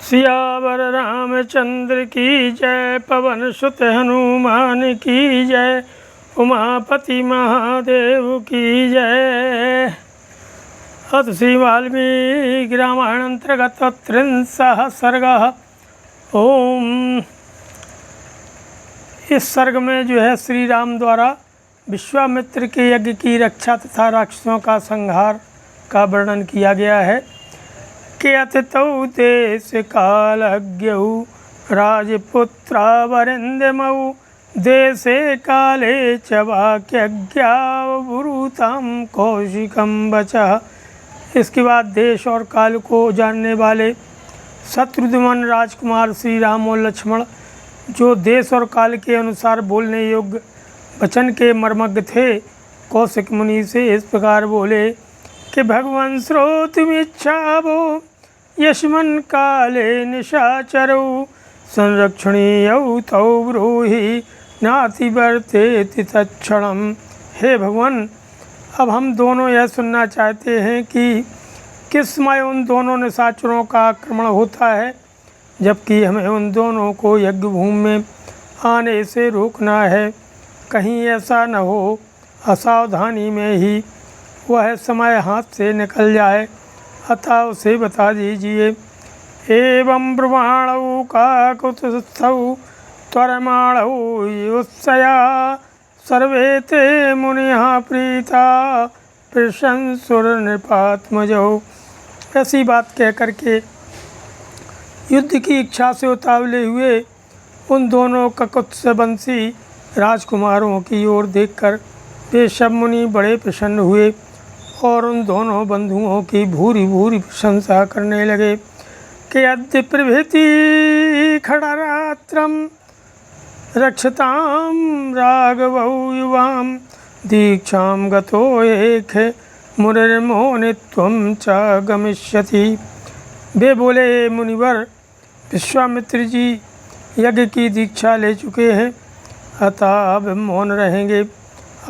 सियावर रामचंद्र की जय, पवन सुत हनुमान की जय, उमापति महादेव की जय। अथ श्री वाल्मीकि रामायण अंतर्गत त्रिंशः सर्गः। ओम। इस सर्ग में जो है श्री राम द्वारा विश्वामित्र के यज्ञ की रक्षा तथा राक्षसों का संहार का वर्णन किया गया है कि अतितौ देश कालज्ञौ राजपुत्रा वरिंदमौ देशे काले च वाक्यज्ञावब्रूतं कौशिकं वचः। इसके बाद देश और काल को जानने वाले शत्रुघ्न राजकुमार श्री राम और लक्ष्मण जो देश और काल के अनुसार बोलने योग्य वचन के मर्मज्ञ थे, कौशिक मुनि से इस प्रकार बोले कि भगवन् श्रोतुमिच्छावो यस्मिन् काले निशाचरौ संरक्षणीयौ तौ ब्रूहि नातिवर्तेति तत्क्षणम्। हे भगवान, अब हम दोनों यह सुनना चाहते हैं कि किस समय उन दोनों निशाचरों का आक्रमण होता है, जबकि हमें उन दोनों को यज्ञ भूमि में आने से रोकना है। कहीं ऐसा न हो असावधानी में ही वह समय हाथ से निकल जाए, अतः उसे बता दीजिए। एवं ब्रुवाणौ काकुत्स्थौ त्वरमाणौ युत्सया सर्वे ते मुनिः प्रीता प्रशंसुरनृपात्मजौ। ऐसी बात कह करके युद्ध की इच्छा से उतावले हुए उन दोनों ककुत्सवंशी राजकुमारों की ओर देखकर वे सब मुनि बड़े प्रसन्न हुए और उन दोनों बंधुओं की भूरी भूरी प्रशंसा करने लगे कि अद्य प्रभृति खडरात्रं रक्षतां राघवौ युवां दीक्षां गतो एक मुनिर्मोनित्वं च गमिष्यति। वे बोले, मुनिवर विश्वामित्र जी यज्ञ की दीक्षा ले चुके हैं, अतः अब मौन रहेंगे।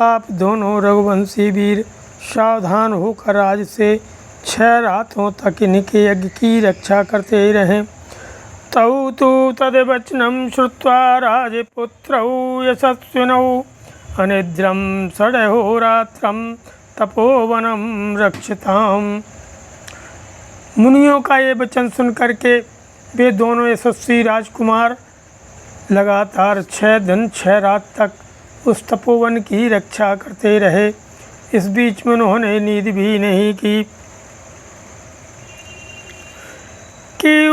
आप दोनों रघुवंशी वीर सावधान होकर आज से 6 रातों तक इनके यज्ञ की रक्षा करते ही रहें। तौ तु तद्वचनं श्रुत्वा राजपुत्रौ यशस्विनौ अनिद्रं षडहोरात्रं तपोवनं रक्षताम्। मुनियों का ये वचन सुन करके वे दोनों यशस्वी राजकुमार लगातार 6 दिन 6 रात तक उस तपोवन की रक्षा करते रहे। इस बीच में उन्होंने नींद भी नहीं की कि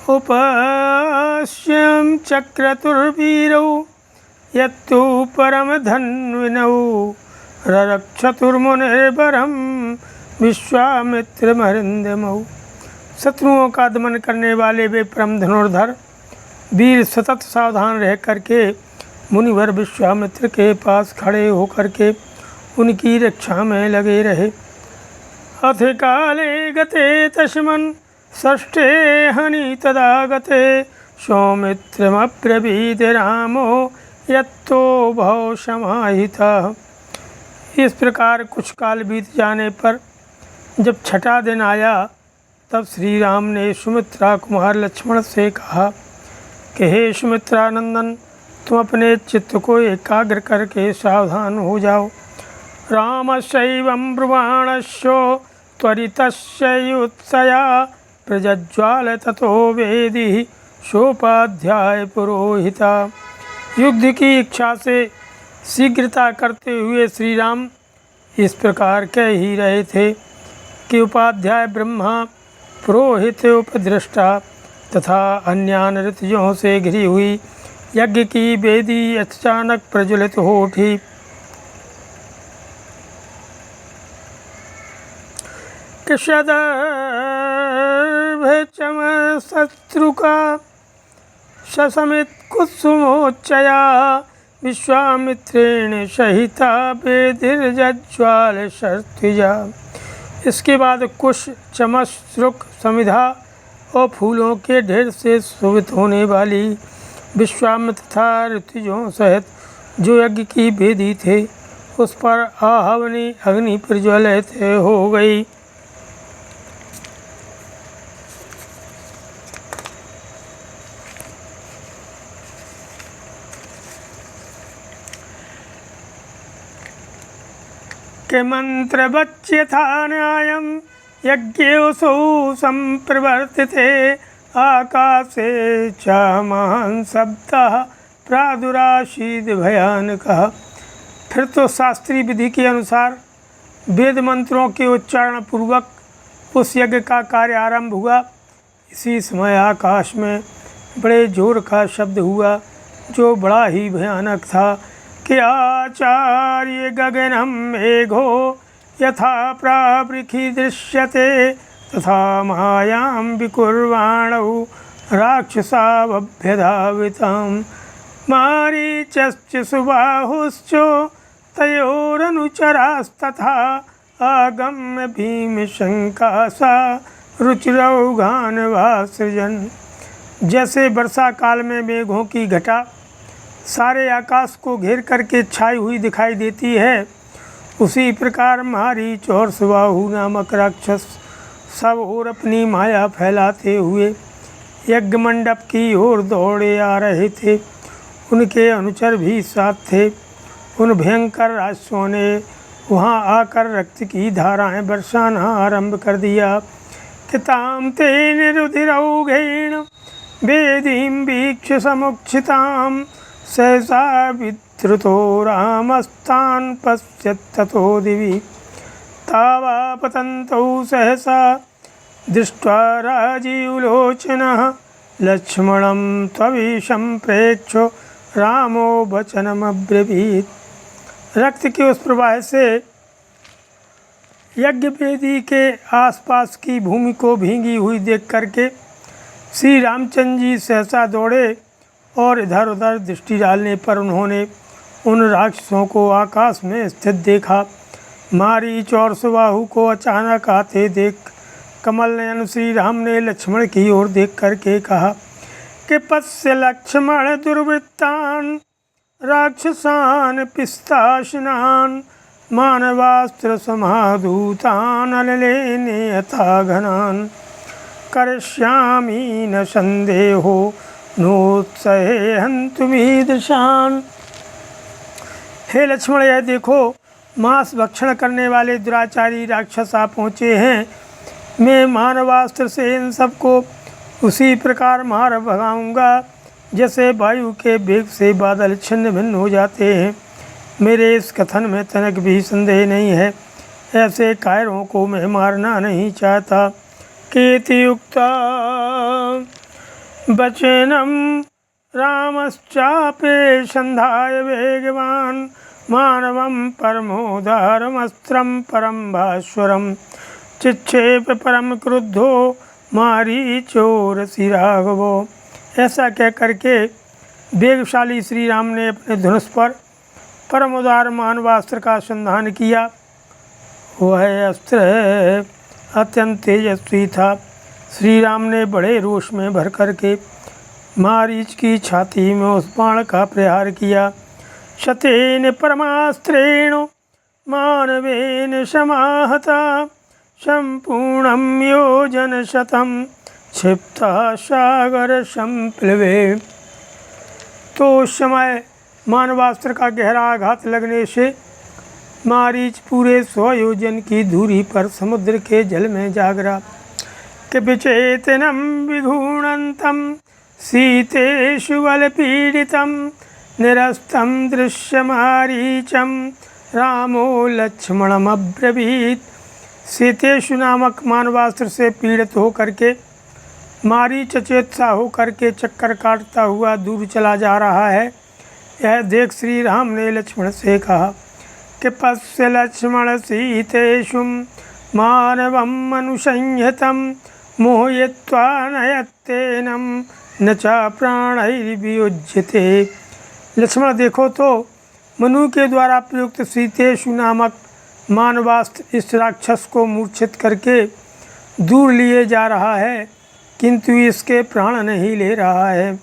उपश्यं चक्रतुर्वीरौ यत्तु परमधन्विनौ ररक्षतुर्मुनिर्वरं विश्वामित्रमरिन्दमौ। शत्रुओं का दमन करने वाले वे परम धनुर्धर वीर सतत सावधान रह करके मुनिवर विश्वामित्र के पास खड़े होकर के उनकी रक्षा में लगे रहे। अथ काले गते तस्मिन् षष्ठे हनि तदा गते सौमित्रमब्रवीद रामो यत्तो भव समाहितः। इस प्रकार कुछ काल बीत जाने पर जब 6ठा दिन आया, तब श्री राम ने सुमित्रा कुमार लक्ष्मण से कहा कि हे सुमित्रानंदन, तुम अपने चित्त को एकाग्र करके सावधान हो जाओ। रामस्यैवं ब्रुवाणस्य त्वरितस्य युत्सया प्रज्ज्वाल ततो वेदी सोपाध्याय पुरोहिता। युद्ध की इच्छा से शीघ्रता करते हुए श्री राम इस प्रकार कह ही रहे थे कि उपाध्याय ब्रह्मा, पुरोहित, उपद्रष्टा तथा अन्यान ऋतुजों से घिरी हुई यज्ञ की वेदी अचानक प्रज्वलित हो उठी। शत्रुका ससमित कुसुमोच्चया विश्वामित्रेण सहिता वेदिर्जज्ज्वाल शर्तुजा। इसके बाद कुश, चमस, श्रुक, समिधा और फूलों के ढेर से शोभित होने वाली विश्वामित्र तथा ऋतुजों सहित जो यज्ञ की वेदी थे, उस पर आहवनी अग्नि प्रज्वलित हो गई। के मंत्रवच्यथा न्यायं यज्ञोऽसौ संप्रवर्तिते आकाशे च महान् शब्दः प्रादुरासीद भयानकः। फिर तो शास्त्रीय विधि के अनुसार वेद मंत्रों के उच्चारण पूर्वक उस यज्ञ का कार्य आरंभ हुआ। इसी समय आकाश में बड़े जोर का शब्द हुआ जो बड़ा ही भयानक था कि आचार्य गगनम मेघो यथा प्रावृखि दृश्यते तथा मायां विकुर्वाणौ राक्षसावभ्यधाविताम् मारीचश्च सुबाहुश्च तयोरनुचरास्तथा आगम्य भीमशंकासा रुचिरौघान वासृजन्। जैसे वर्षा काल में मेघों की घटा सारे आकाश को घेर करके छाई हुई दिखाई देती है, उसी प्रकार मारीच और सुबाहु नामक राक्षस सब ओर अपनी माया फैलाते हुए यज्ञ मंडप की ओर दौड़े आ रहे थे। उनके अनुचर भी साथ थे। उन भयंकर राक्षसों ने वहाँ आकर रक्त की धाराएं बरसाना आरंभ कर दिया कि ताम ते निरुधिरौघेण वेदीं वीक्ष्य समुक्षितां सहसा विधृतो रामस्तान् पश्यत् ततो दिवि तावापतन्तौ सहसा दृष्ट्वा राजीवलोचनः लक्ष्मणं त्ववीशं प्रेक्ष्य रामो वचनमब्रवीत्। रक्त के उस प्रवाह से यज्ञ वेदी के आसपास की भूमि को भींगी हुई देख करके श्री रामचंद्र जी सहसा दौड़े और इधर उधर दृष्टि डालने पर उन्होंने उन राक्षसों को आकाश में स्थित देखा। मारीच और सुबाहु को अचानक आते देख कमल नयन श्री राम ने लक्ष्मण की ओर देख करके कहा कि पश्य लक्ष्मण दुर्वृत्तान् राक्षसान् पिस्ताशिनान् मानवास्त्र समाधूतान् अनलेने यथा घनान् करिष्यामि न संदेहो नोत्सहे हन्तुमीदृशान्। हे लक्ष्मण, यह देखो मांस भक्षण करने वाले दुराचारी राक्षस आ पहुँचे हैं। मैं मानवास्त्र से इन सबको उसी प्रकार मार भगाऊंगा जैसे वायु के वेग से बादल छिन्न भिन्न हो जाते हैं। मेरे इस कथन में तनक भी संदेह नहीं है। ऐसे कायरों को मैं मारना नहीं चाहता। केति युक्ता वचनम रामश्चापे संधाय वेगवान् मानवं परमोदारमस्त्रं परम भास्वरम चिक्षेप परम क्रुद्धो मारीचोरसि राघवो। ऐसा कह करके वेगशाली श्री राम ने अपने धनुष पर परम उदार मानवास्त्र का संधान किया। वह अस्त्र अत्यंत तेजस्वी था। श्री राम ने बड़े रोष में भर करके मारीच की छाती में उस बाण का प्रहार किया। शतेन परमास्त्रेण मानवेन समाहता संपूर्णं योजनशतं क्षिप्ता सागर संप्लवे। तो उस समय मानवास्त्र का गहरा आघात लगने से मारीच पूरे 100 योजन की दूरी पर समुद्र के जल में जा गिरा। कि विचेतनं विघूर्णन्तं शीतेषु बलपीडितं निरस्तं दृश्यमारीचं रामो लक्ष्मणमब्रवीत्। शीतेषु नामक मानवास्त्र से पीड़ित होकर के मारीच चेत सा होकर के चक्कर काटता हुआ दूर चला जा रहा है। यह देख श्री राम ने लक्ष्मण से कहा कि पश्य लक्ष्मण शीतेषु मानवम् अनुसंहतं मोहयित्वा नयत्तेनं न च प्राणैर्वियुज्यते। लक्ष्मण, देखो तो मनु के द्वारा प्रयुक्त शीतेषु नामक मानवास्त्र इस राक्षस को मूर्छित करके दूर लिए जा रहा है, किंतु इसके प्राण नहीं ले रहा है।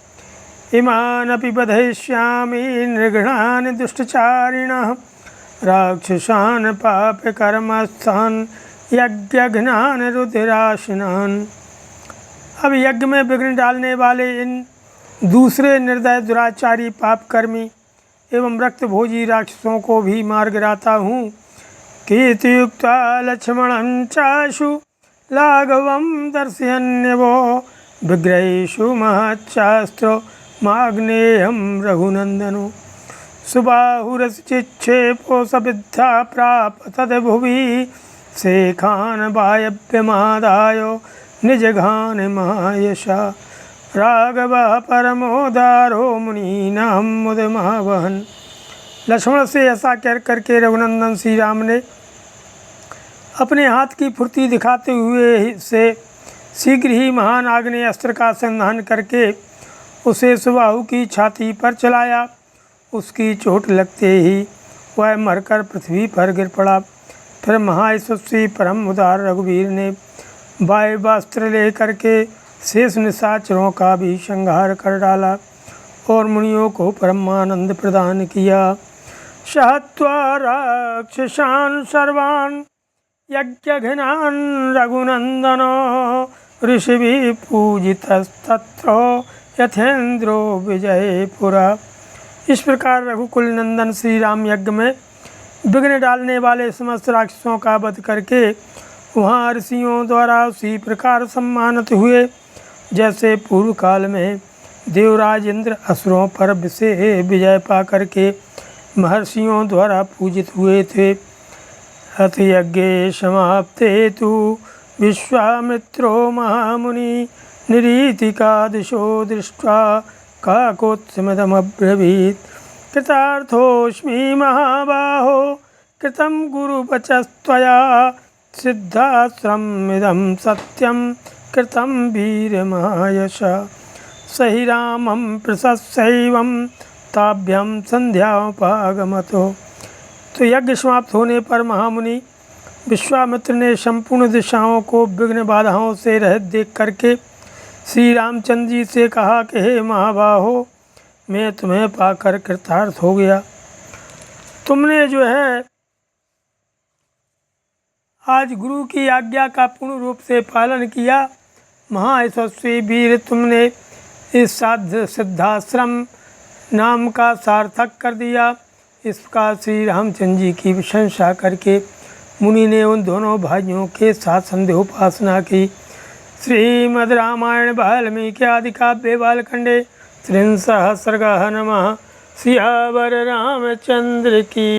इमानपि बधयिष्यामि निर्घृणान् दुष्टचारिणः राक्षसान् पापकर्मस्थान् यज्ञघ्नान् रुधिराशनान्। अब यज्ञ में विघ्न डालने वाले इन दूसरे निर्दय दुराचारी पापकर्मी एवं रक्तभोजी राक्षसों को भी मार गिराता हूँ। कीर्तियुक्ता लक्ष्मणं चाशु लाघवं दर्शयन्यवो विग्रहेषु महच्छास्त्रो माग्नेयं रघुनन्दनो सुबाहुरश्चिक्षेपो सविद्धा प्राप तद्भुवि शेखान् वायव्यमादाय निजघान महायशा राघवः परमोदारो मुनीनां मुदमावहन्। लक्ष्मण से ऐसा कह करके रघुनंदन श्री राम ने अपने हाथ की फुर्ती दिखाते हुए से शीघ्र ही महान आग्नेय अस्त्र का संधान करके उसे सुबाहु की छाती पर चलाया। उसकी चोट लगते ही वह मरकर पृथ्वी पर गिर पड़ा। फिर महायशस्वी परम उदार रघुवीर ने वायुवास्त्र ले करके शेष निशाचरों का भी संहार कर डाला और मुनियों को परमानंद प्रदान किया। सहत्वा राक्षसान् सर्वान् यज्ञघ्नान् रघुनन्दनो ऋषिभिः पूजितस्तत्र यथेन्द्रो विजयपुरा। इस प्रकार रघुकुल नंदन श्री राम यज्ञ में विघ्न डालने वाले समस्त राक्षसों का वध करके वहाँ ऋषियों द्वारा उसी प्रकार सम्मानित हुए जैसे पूर्व काल में देवराज इंद्र असुरों पर विजय पा करके महर्षियों द्वारा पूजित हुए थे। अथ यज्ञे समाप्ते तु विश्वामित्रो महामुनि निरीतिका दिशो दृष्ट्वा काकोत्समिदमब्रवीत् कृतार्थोऽस्मि महाबाहो कृतं गुरुवचस्त्वया सिद्धाश्रममिदं सत्यं कृतं वीरमायशा सहि रामं प्रशस्यैवं ताभ्यं संध्यामुपागमतो। तो यज्ञ समाप्त होने पर महामुनि विश्वामित्र ने संपूर्ण दिशाओं को विघ्न बाधाओं से रहित देख करके श्री रामचंद्र जी से कहा कि हे महाबाहो, मैं तुम्हें पाकर कृतार्थ हो गया। तुमने जो है आज गुरु की आज्ञा का पूर्ण रूप से पालन किया। महायशस्वी वीर, तुमने इस साध्य सिद्धाश्रम नाम का सार्थक कर दिया। इसका श्री रामचंद्र जी की प्रशंसा करके मुनि ने उन दोनों भाइयों के साथ संध्योपासना की। श्रीमद् रामायण वाल्मीकि आदि काव्ये बालखंडे 63 सर्गः नमः। सियावर रामचंद्र की।